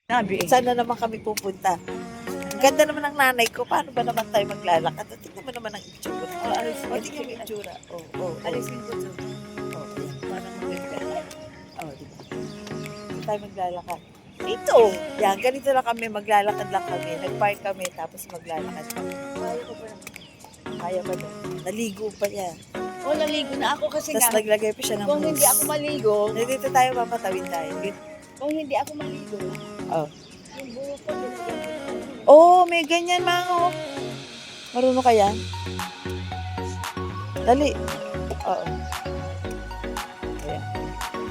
Sabi eh. Saan na naman kami pupunta? Ang ganda naman ng nanay ko. Paano ba naman tayo maglalakad? Tingnan mo naman ang itsura. Tingnan mo yung itsura. Alisin ko to. Parang maganda. Diba? Saan tayo maglalakad? Ito. Yan, ganito lang kami. Maglalakad lang kami. Nag-park kami, tapos maglalakad kami. Kaya ko pa. Kaya ba na? Naligo pa niya. Naligo na ako kasi Tapos nga. naglagay pa siya ng Kung hindi ako maligo, Dito tayo, papatawid tayo. kung hindi ako maligo, Oh. yung buhok ko, nilagyan ko. Oh, may ganyan mga. Marunong ka yan? Dali. Oo. Ayan.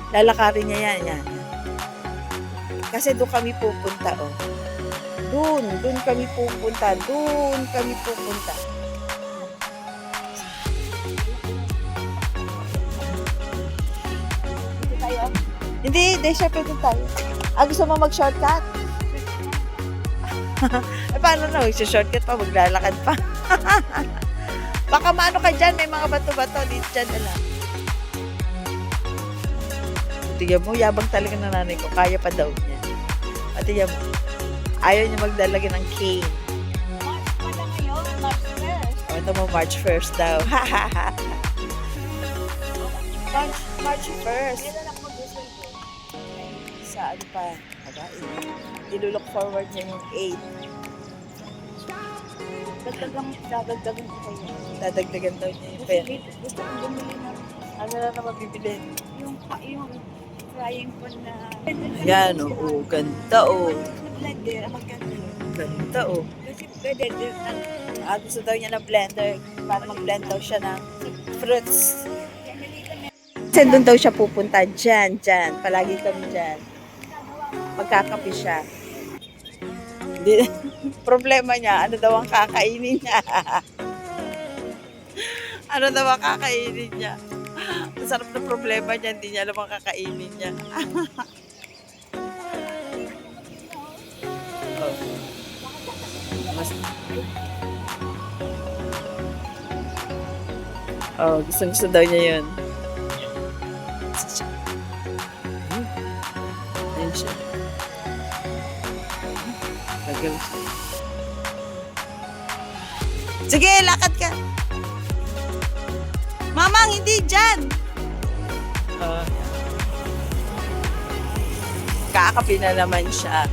Lalakarin niya yan. Kasi doon kami pupunta, oh. Doon kami pupunta. Dito tayo. Hindi, syempre doon tayo. Gusto mo mag-shortcut? Paano na? Mag-shortcut pa, maglalakad pa. Baka maano ka dyan, may mga bato-bato. Dito dyan na lang. Tingnan mo, yabang talaga ng nanay ko. Kaya pa daw niya. Tingnan mo. Ayaw niya maglalagay ng cane. March pala ngayon, March 1st. Ito mo, March 1st daw. March 1st. Kailan ako mag-gusto ko? Sa ano pa? Nilulook forward niya yung 8. Dadagdagan ko kayo. Dadagdagan daw niya yung Kasi pen. gusto kong bumili ng Ano na naman bibili? yung frying pan na... Yan, oo. Ganda, oo. Na blender, maganda. Ganda, oo. Kasi pwede din Gusto daw niya ng blender para mag-blend daw siya ng fruits. Kasi doon daw siya pupunta. Dyan. Palagi kami dyan. Magkakape siya. Problema niya, ano daw ang kakainin niya? Ano daw ang kakainin niya? Masarap na problema niya, hindi niya alam ang kakainin niya. Gusto daw niya yun. Ayun siya. Gagawin siya. Sige, lakad ka. Mamang, hindi dyan. Kakapi na naman siya.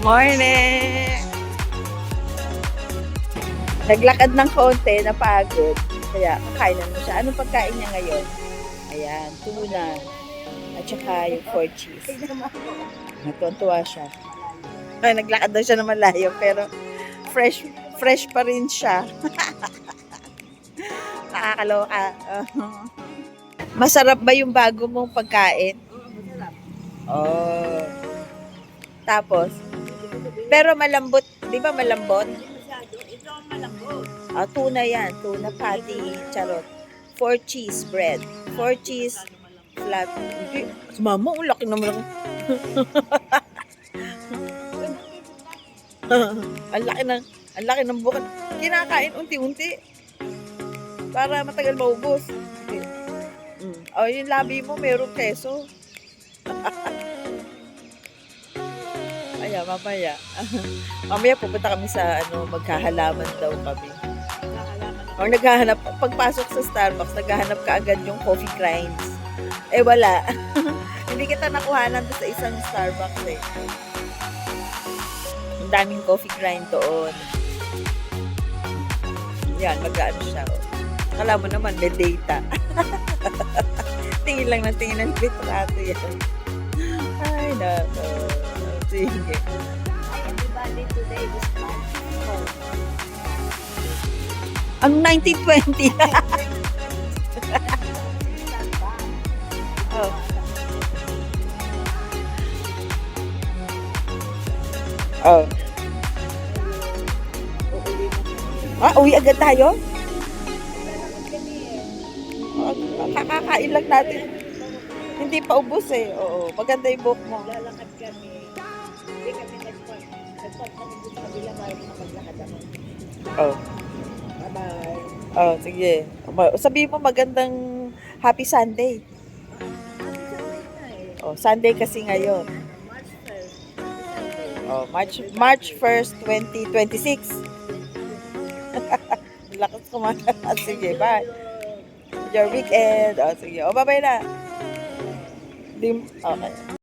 Morning! Naglakad ng konti, napagod. Kaya kakainan mo siya. Anong pagkain niya ngayon? Ayan, tuna. At saka yung 4 cheese. Natuwa siya. Ay, naglakad daw siya na malayo, pero fresh pa rin siya. Nakakaloka. Masarap ba yung bago mong pagkain? Oh. Tapos, pero malambot, di ba malambot? Ito ang malambot. Tuna yan, tuna patty, charot. 4 cheese bread. 4 cheese flat. Hindi, mama, ang laki naman. Ang laki ng bukat. Kinakain unti-unti. Para matagal maubos. Yung labi mo, mayroong keso. Mamaya. Mamaya pupunta kami sa maghahalaman daw kami. Or naghahanap, pagpasok sa Starbucks, naghahanap ka agad yung coffee grinds. Wala. Hindi kita nakuhanan doon sa isang Starbucks eh. Ang daming coffee grind doon. Yan, mag-ano siya. Akala mo naman, may data. Tingin lang ng tingin ng litrato yan. Ay, nako. Sige. Hi everybody, today is March 4th. Anong 1920? Uwi agad tayo? Kakakain lang natin. Hindi pa ubos eh. Oo, maganda yung buhok mo. Lalakad kami. Hindi kami nag-park. Dapat kami dun sa kabila para makapaglakad ako. Oh. Bye-bye. Oh, sige. Sabihin mo magandang Happy Sunday. Sunday na eh. Oh, Sunday kasi ngayon. March 1st. Sunday. Oh, March 1st, 2026. Lakas kumain. Sige, bye. Your weekend. Oh, sige. Oh, bye-bye na. Okay.